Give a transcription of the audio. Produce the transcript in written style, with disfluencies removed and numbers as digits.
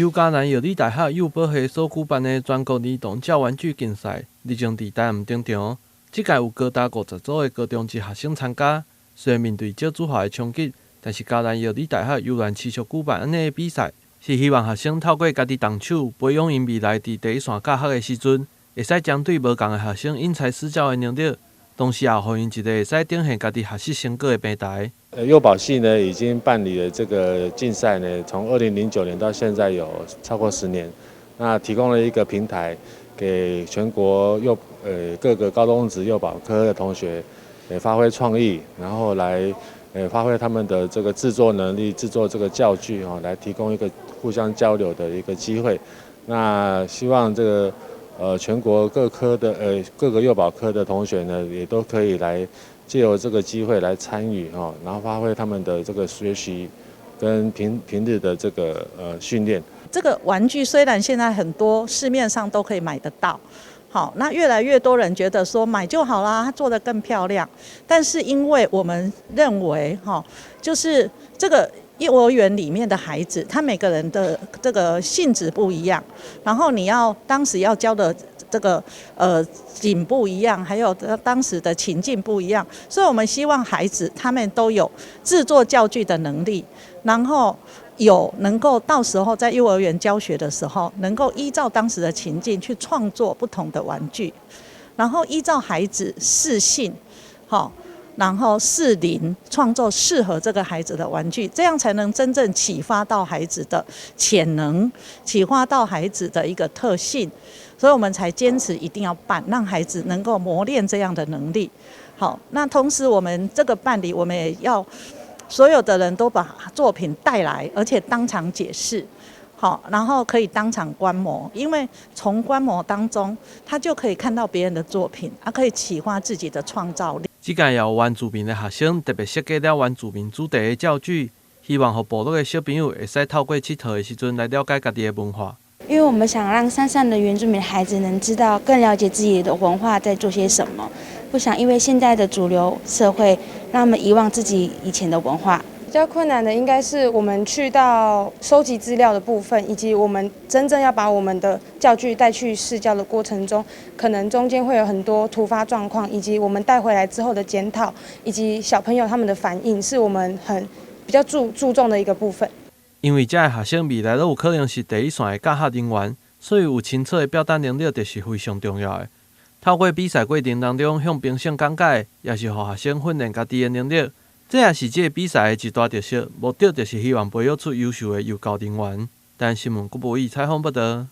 由嘉南药理大学幼保系所举办的全国儿童教玩具竞赛，日前伫台南登场。这届有高达50组的高中职学生参加。虽然面对少子化的冲击，但是嘉南药理大学悠然持续举办安尼的比赛，是希望学生透过家己动手，培养因未来伫第一线教学的时阵，会使针对无同的学生因材施教的能力，同时也予因一个会使展现家己学习成果的平台。幼保系呢已经办理了这个竞赛呢，从2009年到现在有超过10年，那提供了一个平台给全国各个高中职幼保科的同学，发挥创意，然后来发挥他们的这个制作能力，制作这个教具来提供一个互相交流的一个机会。那希望这个全国各个幼保科的同学呢，也都可以来借由这个机会来参与然后发挥他们的这个学习跟平日的这个训练。这个玩具虽然现在很多市面上都可以买得到，好，那越来越多人觉得说买就好啦，它做得更漂亮。但是因为我们认为就是这个幼儿园里面的孩子，他每个人的这个性质不一样，然后你当时要教的这个景不一样，还有当时的情境不一样，所以我们希望孩子他们都有制作教具的能力，然后能够到时候在幼儿园教学的时候，能够依照当时的情境去创作不同的玩具，然后依照孩子适性，然后适龄创作适合这个孩子的玩具，这样才能真正启发到孩子的潜能，启发到孩子的一个特性，所以我们才坚持一定要办，让孩子能够磨练这样的能力。好，那同时我们这个办理，我们也要所有的人都把作品带来，而且当场解释。好，然后可以当场观摩，因为从观摩当中，他就可以看到别人的作品，可以启发自己的创造力。这届也有原住民的学生特别设计了原住民主题的教具，希望让部落的小朋友会使透过佚佗的时阵来了解家己的文化。因为我们想让山上的原住民孩子能知道，更了解自己的文化在做些什么，不想因为现在的主流社会让他们遗忘自己以前的文化。比较困难的应该是我们去到收集资料的部分，以及我们真正要把我们的教具带去试教的过程中，可能中间会有很多突发状况，以及我们带回来之后的检讨，以及小朋友他们的反应，是我们比较注重的一个部分。因为这些学生未来都有可能是第一线的教学人员，所以有清楚的表达能力就是非常重要的。透过比赛过程当中向评审讲解，也是让学生训练家己的能力。这也是这个比赛的一大特色，目的就是希望培养出优秀的幼教人员。但新闻国部采访报道。